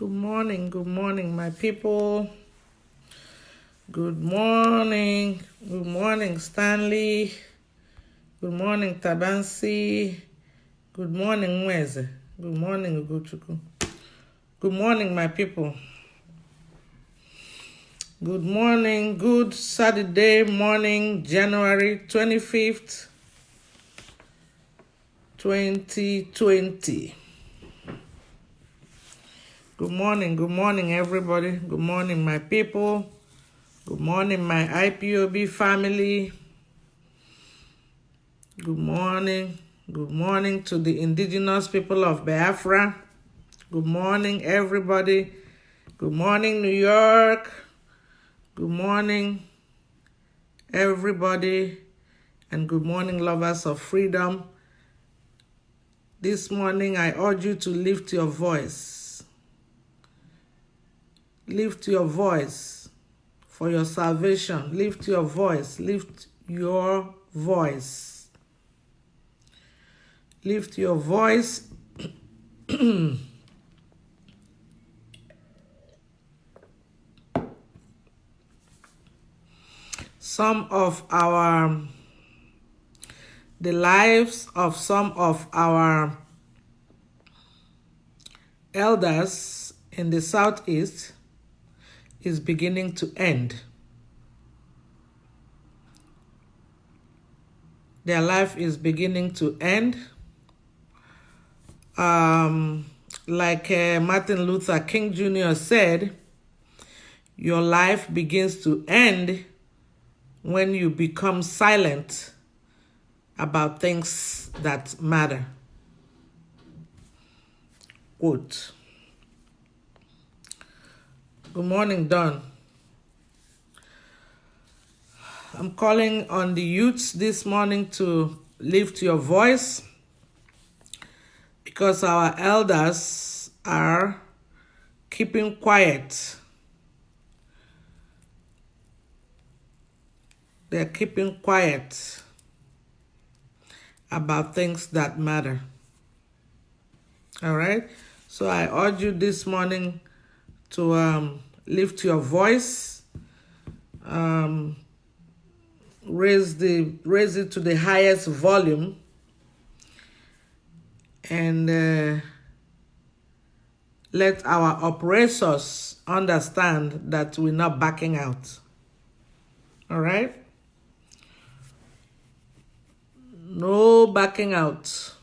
Good morning, my people. Good morning, Stanley. Good morning, Tabansi. Good morning, Mweze. Good morning, Ugochukwu. Good morning, my people. Good morning, good Saturday morning, January 25th, 2020. Good morning, everybody. Good morning, my people. Good morning, my IPOB family. Good morning to the indigenous people of Biafra. Good morning, everybody. Good morning, New York. Good morning, everybody. And good morning, lovers of freedom. This morning, I urge you to lift your voice. Lift your voice for your salvation. Lift your voice. Lift your voice. Lift your voice. The lives of some of our elders in the Southeast is beginning to end. Their life is beginning to end. Like Martin Luther King Jr. said, your life begins to end when you become silent about things that matter. Quote. Good morning, Don. I'm calling on the youths this morning to lift your voice because our elders are keeping quiet. They're keeping quiet about things that matter. All right? So I urge you this morning to lift your voice, raise it to the highest volume, and let our oppressors understand that we're not backing out. All right? No backing out.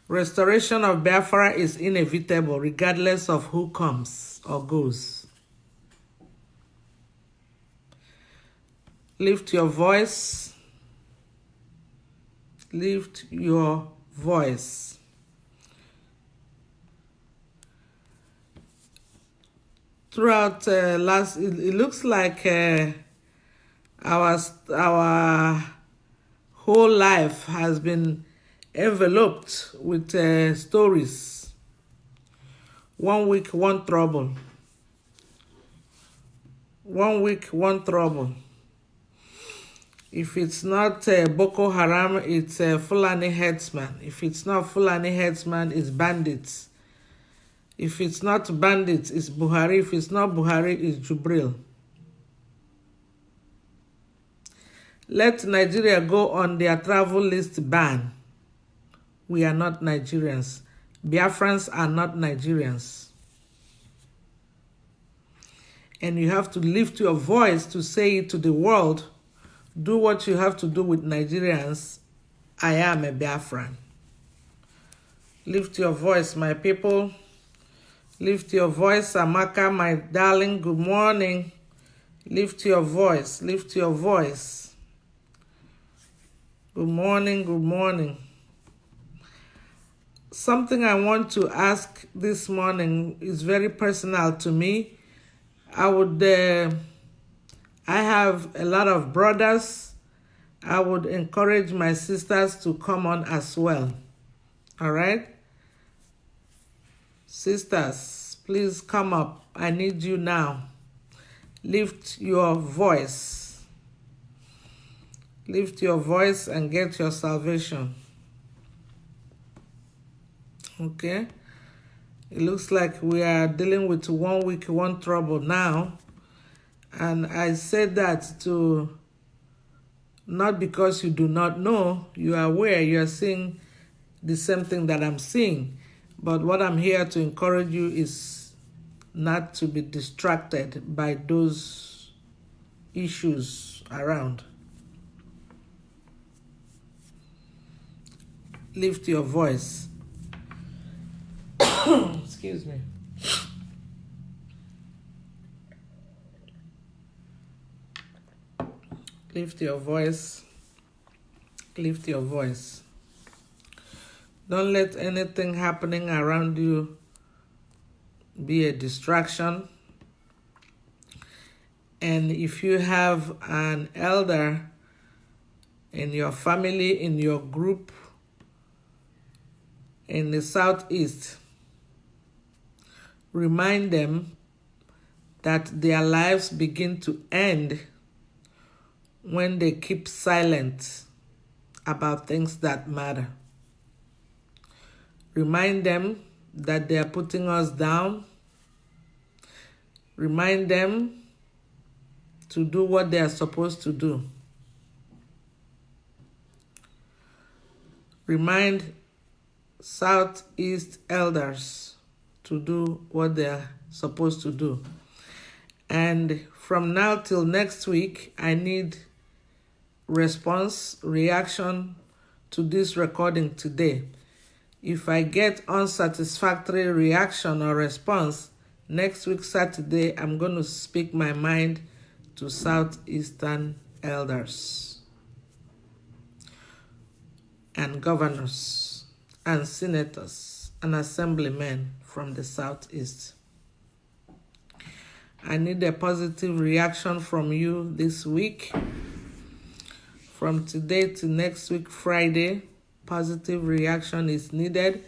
Restoration of Biafra is inevitable regardless of who comes or goes. Lift your voice. Lift your voice. Throughout it looks like our whole life has been enveloped with stories. 1 week, one trouble. 1 week, one trouble. If it's not Boko Haram, it's Fulani headsman. If it's not Fulani headsman, it's bandits. If it's not bandits, it's Buhari. If it's not Buhari, it's Jubril. Let Nigeria go on their travel list ban. We are not Nigerians. Biafrans are not Nigerians. And you have to lift your voice to say it to the world. Do what you have to do with Nigerians. I am a Biafran. Lift your voice, my people. Lift your voice, Amaka, my darling. Good morning. Lift your voice. Lift your voice. Good morning. Good morning. Something I want to ask this morning is very personal to me. I have a lot of brothers. I would encourage my sisters to come on as well. All right? Sisters, please come up. I need you now. Lift your voice. Lift your voice and get your salvation. Okay? It looks like we are dealing with 1 week, one trouble now. And I said that to not because you do not know, you are aware, you are seeing the same thing that I'm seeing. But what I'm here to encourage you is not to be distracted by those issues around. Lift your voice. Excuse me. Lift your voice. Lift your voice. Don't let anything happening around you be a distraction. And if you have an elder in your family, in your group, in the Southeast, remind them that their lives begin to end when they keep silent about things that matter. Remind them that they are putting us down. Remind them to do what they are supposed to do. Remind Southeast elders to do what they are supposed to do. And from now till next week, I need response, reaction to this recording today. If I get unsatisfactory reaction or response, next week Saturday, I'm going to speak my mind to Southeastern elders and governors and senators and assemblymen from the Southeast. I need a positive reaction from you this week. From today to next week, Friday, positive reaction is needed.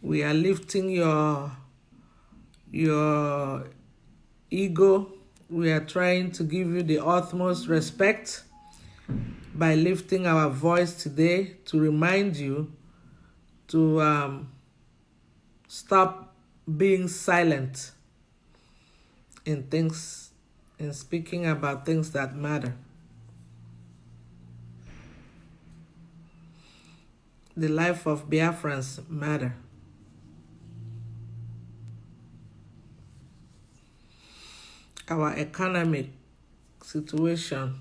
We are lifting your ego. We are trying to give you the utmost respect by lifting our voice today to remind you to stop being silent in speaking about things that matter. The life of Biafrans matter. Our economic situation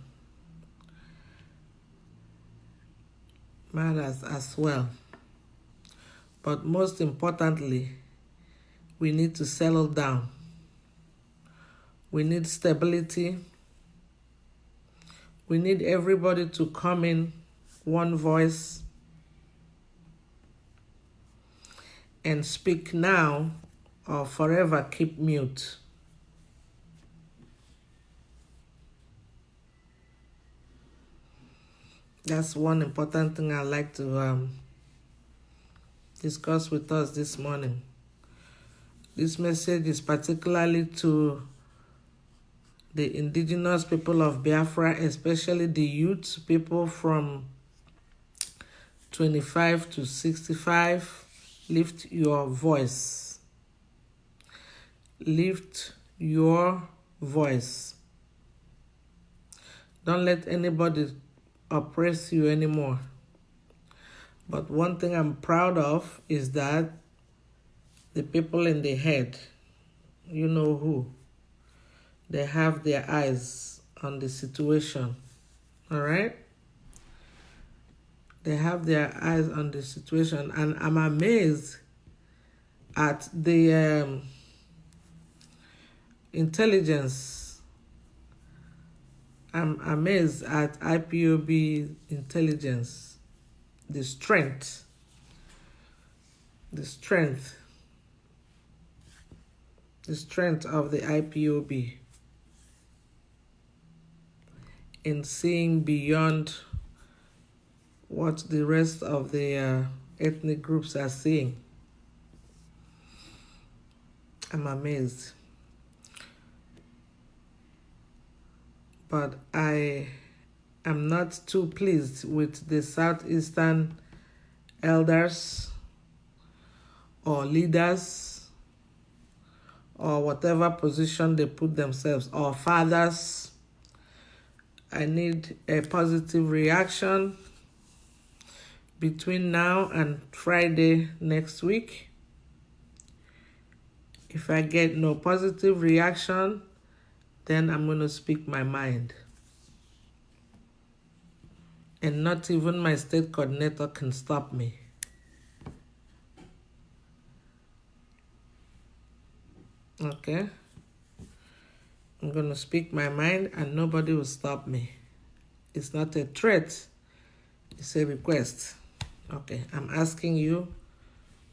matters as well. But most importantly, we need to settle down. We need stability. We need everybody to come in one voice and speak now or forever keep mute. That's one important thing I'd like to discuss with us this morning. This message is particularly to the indigenous people of Biafra, especially the youth, people from 25 to 65. Lift your voice. Lift your voice. Don't let anybody oppress you anymore. But one thing I'm proud of is that the people in the head, you know who, they have their eyes on the situation. All right? They have their eyes on the situation, and I'm amazed at the intelligence. I'm amazed at IPOB intelligence, the strength of the IPOB in seeing beyond what the rest of the ethnic groups are seeing. I'm amazed. But I am not too pleased with the Southeastern elders or leaders or whatever position they put themselves, or fathers. I need a positive reaction between now and Friday next week. If I get no positive reaction, then I'm going to speak my mind. And not even my state coordinator can stop me. Okay? I'm going to speak my mind and nobody will stop me. It's not a threat. It's a request. Okay, I'm asking you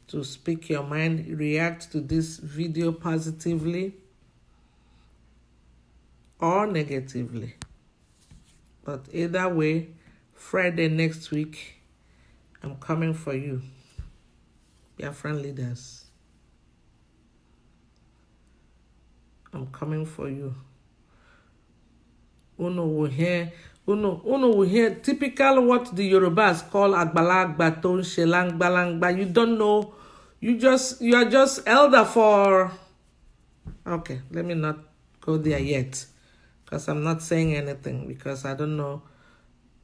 to speak your mind, react to this video positively or negatively. But either way, Friday next week, I'm coming for you, Biafran leaders. I'm coming for you. Uno will hear typical what the Yorubas call agbalagba ton shelang balangba. You don't know. You are just elder for. Okay, let me not go there yet, because I'm not saying anything, because I don't know.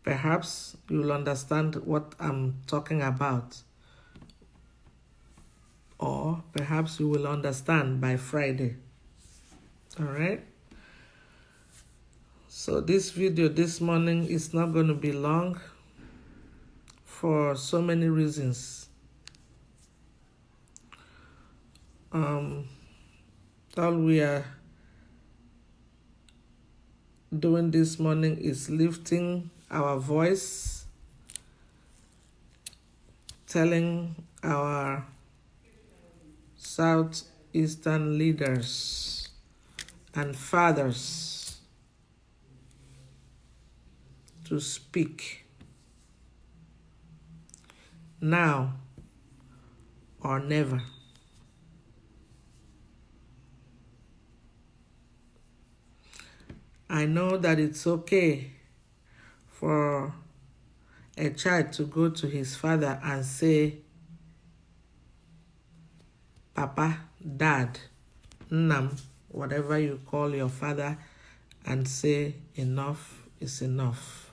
Perhaps you'll understand what I'm talking about, or perhaps you will understand by Friday. All right. So this video this morning is not going to be long for so many reasons. All we are doing this morning is lifting our voice, telling our Southeastern leaders and fathers to speak now or never. I know that it's okay for a child to go to his father and say, Papa, Dad, Nam, whatever you call your father, and say enough is enough.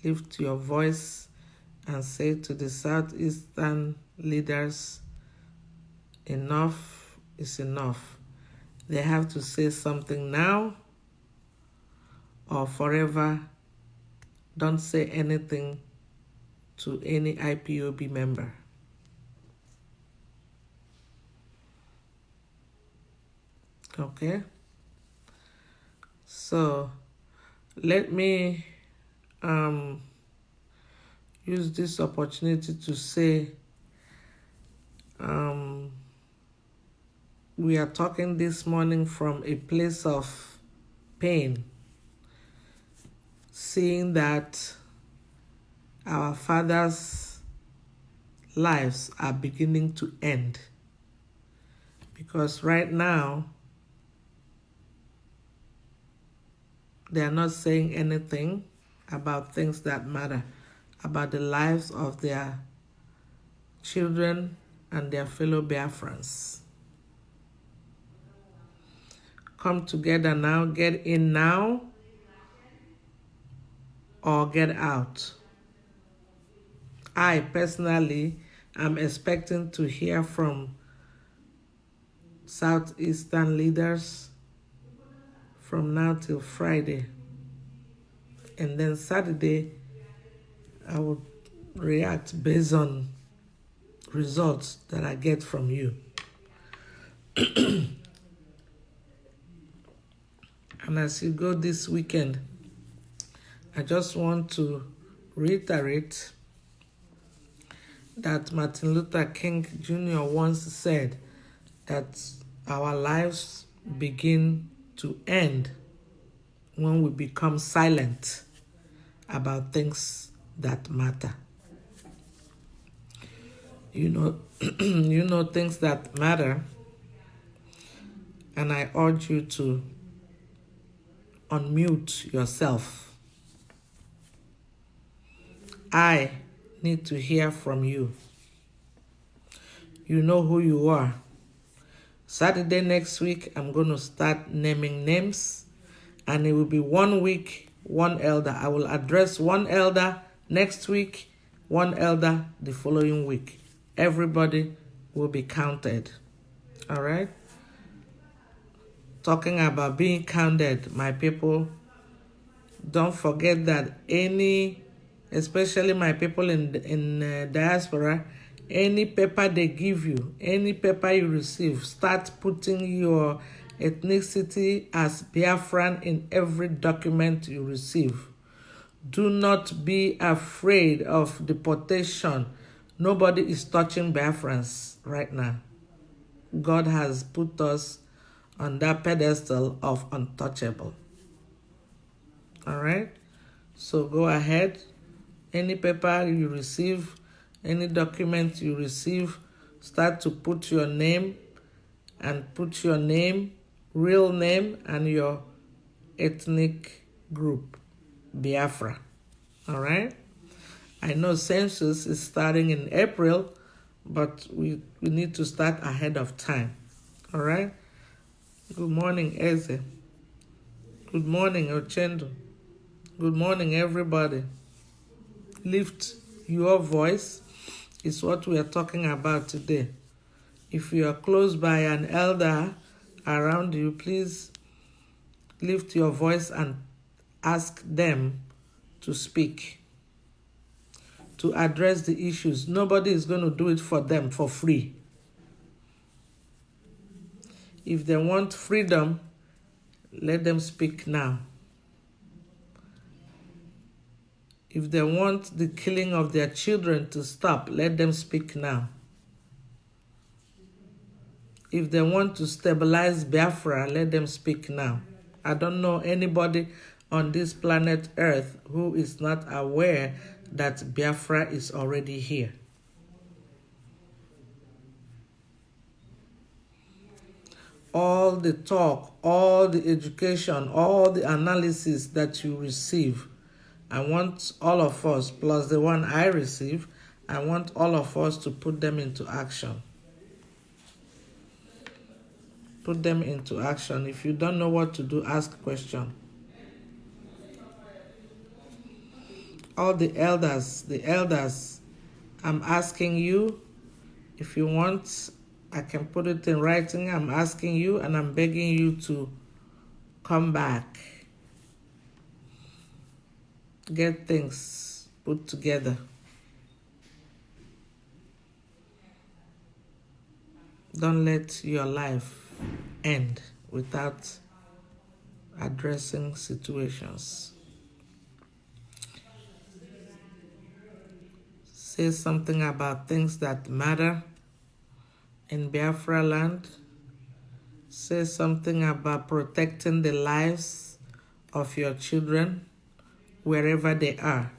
Lift your voice and say to the Southeastern leaders, enough is enough. They have to say something now or forever. Don't say anything to any IPOB member. Okay? So let me use this opportunity to say we are talking this morning from a place of pain, seeing that our fathers' lives are beginning to end. Because right now, they are not saying anything about things that matter, about the lives of their children and their fellow Biafrans. Come together now, get in now, or get out. I personally am expecting to hear from Southeastern leaders from now till Friday. And then Saturday, I will react based on results that I get from you. And as you go this weekend, I just want to reiterate that Martin Luther King Jr. once said that our lives begin to end when we become silent about things that matter. You know things that matter, and I urge you to unmute yourself. I need to hear from you. You know who you are. Saturday next week, I'm going to start naming names, and it will be 1 week, one elder. I will address one elder next week, one elder the following week. Everybody will be counted. All right? Talking about being counted, my people, don't forget that especially my people in diaspora, any paper they give you, any paper you receive, start putting your ethnicity as Biafran in every document you receive. Do not be afraid of deportation. Nobody is touching Biafrans right now. God has put us on that pedestal of untouchable. All right? So go ahead. Any paper you receive, any document you receive, start to put your name real name, and your ethnic group, Biafra. All right? I know census is starting in April, but we need to start ahead of time. All right? Good morning, Eze. Good morning, Ochendo. Good morning, everybody. Lift your voice is what we are talking about today. If you are close by an elder around you, please lift your voice and ask them to speak, to address the issues. Nobody is going to do it for them for free. If they want freedom, let them speak now. If they want the killing of their children to stop, let them speak now. If they want to stabilize Biafra, let them speak now. I don't know anybody on this planet Earth who is not aware that Biafra is already here. All the talk, all the education, all the analysis that you receive, I want all of us, plus the one I receive, I want all of us to put them into action. Put them into action. If you don't know what to do, ask a question. All the elders, I'm asking you, if you want, I can put it in writing. I'm asking you and I'm begging you to come back. Get things put together. Don't let your life end without addressing situations. Say something about things that matter in Biafra land. Say something about protecting the lives of your children wherever they are.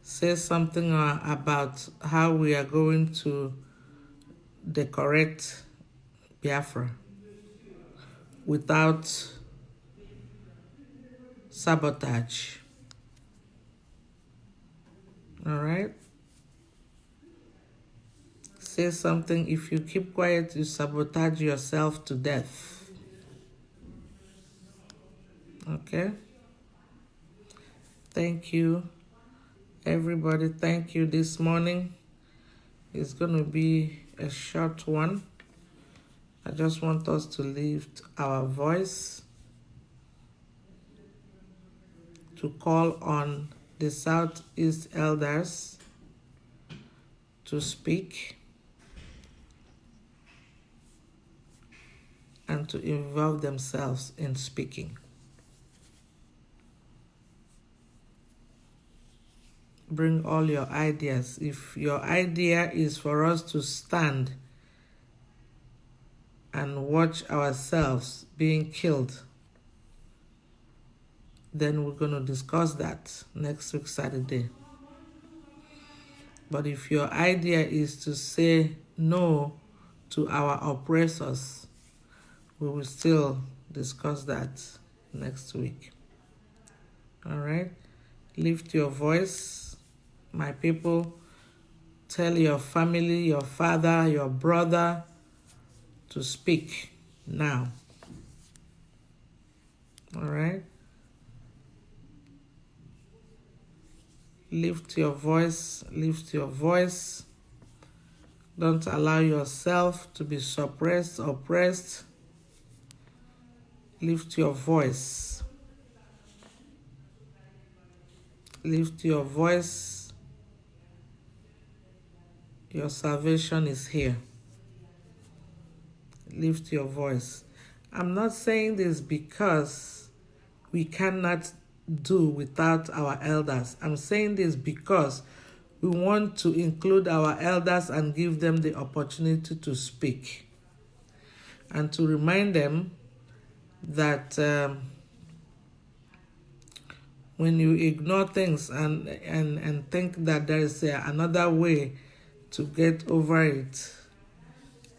Say something about how we are going to decorate Biafra without sabotage. All right? Say something. If you keep quiet, you sabotage yourself to death. Okay? Thank you, everybody. Thank you this morning. It's going to be a short one. I just want us to lift our voice to call on the Southeast elders to speak and to involve themselves in speaking. Bring all your ideas. If your idea is for us to stand and watch ourselves being killed, then we're going to discuss that next week, Saturday. But if your idea is to say no to our oppressors, we will still discuss that next week. All right? Lift your voice, my people. Tell your family, your father, your brother to speak now. All right? Lift your voice, lift your voice. Don't allow yourself to be suppressed, oppressed. Lift your voice. Lift your voice. Your salvation is here. Lift your voice. I'm not saying this because we cannot do without our elders. I'm saying this because we want to include our elders and give them the opportunity to speak. And to remind them that when you ignore things and think that there is another way to get over it,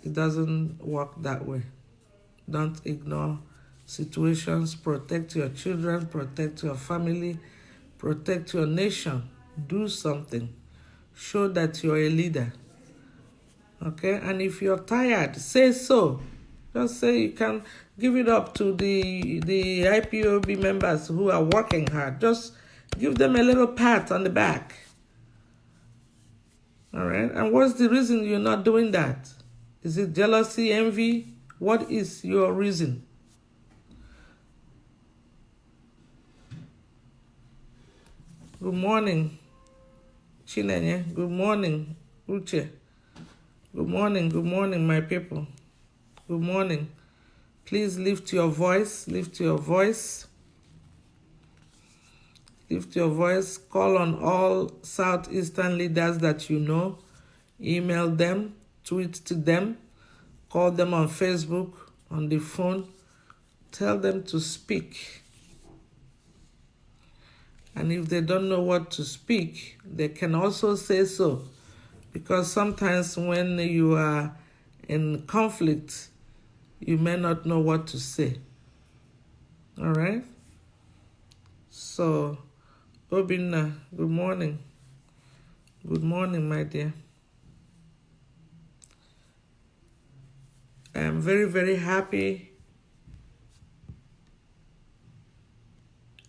it doesn't work that way. Don't ignore situations. Protect your children, protect your family, protect your nation. Do something. Show that you're a leader. Okay? And if you're tired, say so. Just say you can give it up to the IPOB members who are working hard. Just give them a little pat on the back. All right? And what's the reason you're not doing that? Is it jealousy, envy? What is your reason? Good morning, Chinenye. Good morning, Uche. Good morning, my people. Good morning. Please lift your voice, lift your voice. Lift your voice. Call on all Southeastern leaders that you know. Email them, tweet to them, call them on Facebook, on the phone. Tell them to speak. And if they don't know what to speak, they can also say so. Because sometimes when you are in conflict, you may not know what to say. All right? So, Obinna, good morning. Good morning, my dear. I am very, very happy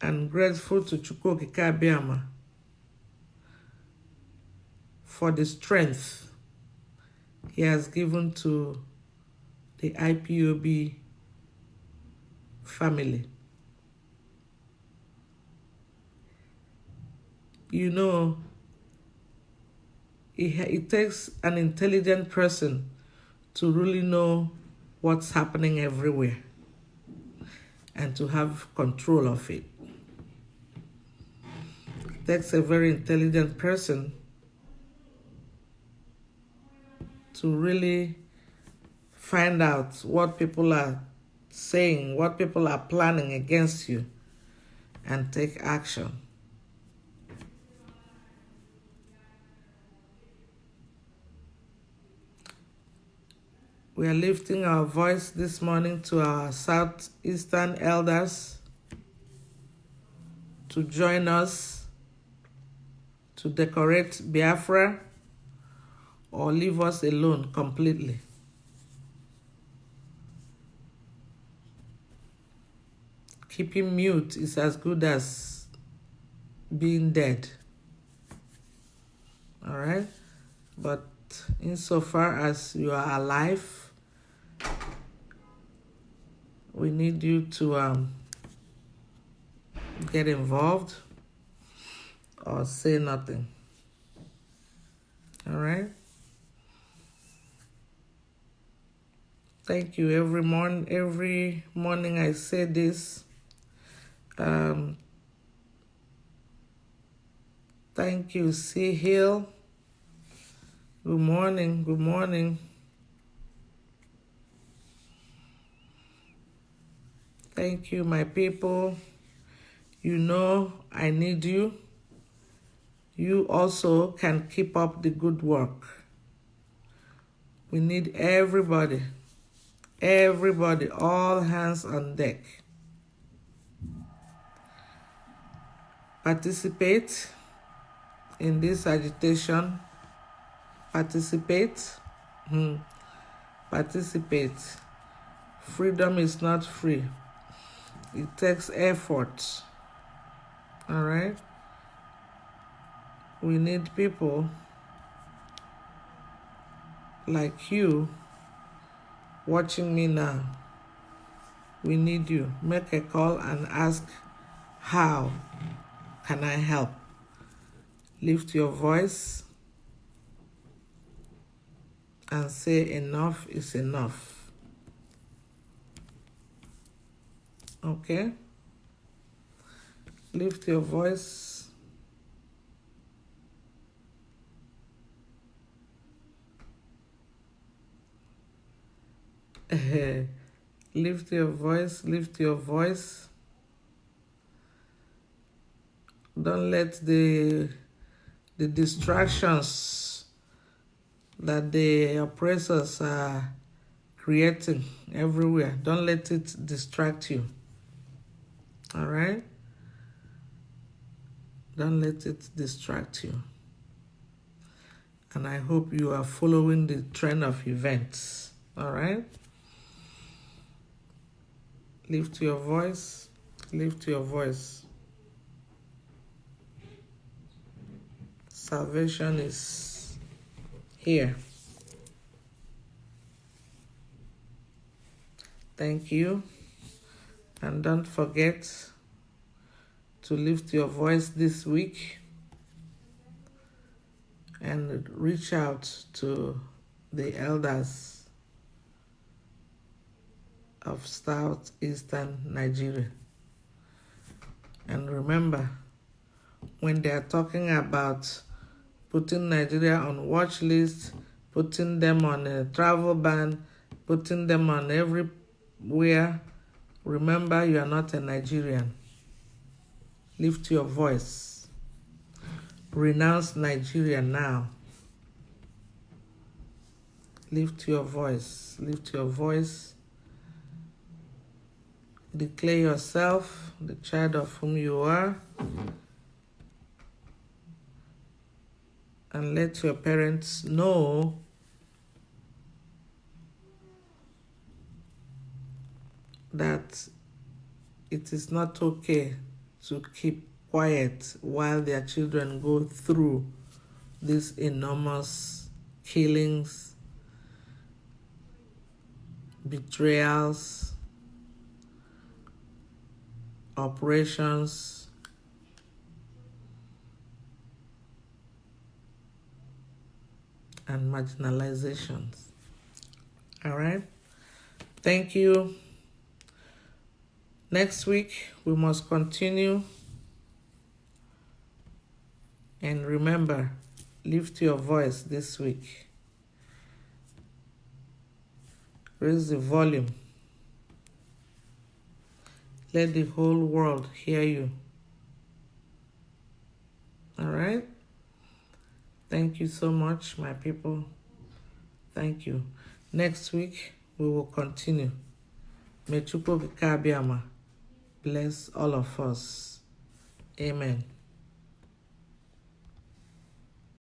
and grateful to Chukwuokike Abiyama for the strength he has given to the IPOB family. You know, it takes an intelligent person to really know what's happening everywhere and to have control of it. It takes a very intelligent person to really find out what people are saying, what people are planning against you, and take action. We are lifting our voice this morning to our Southeastern elders to join us to decorate Biafra or leave us alone completely. Keeping mute is as good as being dead. All right? But insofar as you are alive, we need you to get involved or say nothing. All right? Thank you. Every morning I say this. Thank you, C. Hill. Good morning. Good morning. Thank you, my people. You know I need you. You also can keep up the good work. We need everybody. Everybody, all hands on deck. Participate in this agitation. Participate. Participate. Freedom is not free. It takes effort. All right? We need people like you watching me now. We need you. Make a call and ask, how can I help? Lift your voice and say enough is enough. Okay? Lift your voice. Lift your voice, lift your voice. Don't let the distractions that the oppressors are creating everywhere, don't let it distract you. All right? Don't let it distract you. And I hope you are following the trend of events. All right? Lift your voice. Lift your voice. Salvation is here. Thank you. And don't forget to lift your voice this week and reach out to the elders of southeastern Nigeria. And remember, when they are talking about putting Nigeria on watch list, putting them on a travel ban, putting them on everywhere, remember you are not a Nigerian. Lift your voice. Renounce Nigeria now. Lift your voice. Lift your voice. Declare yourself the child of whom you are. And let your parents know that it is not okay to keep quiet while their children go through these enormous killings, betrayals, operations, and marginalizations. All right? Thank you. Next week, we must continue. And remember, lift your voice this week. Raise the volume. Let the whole world hear you. All right? Thank you so much, my people. Thank you. Next week, we will continue. May Chukwu Kabiama bless all of us. Amen.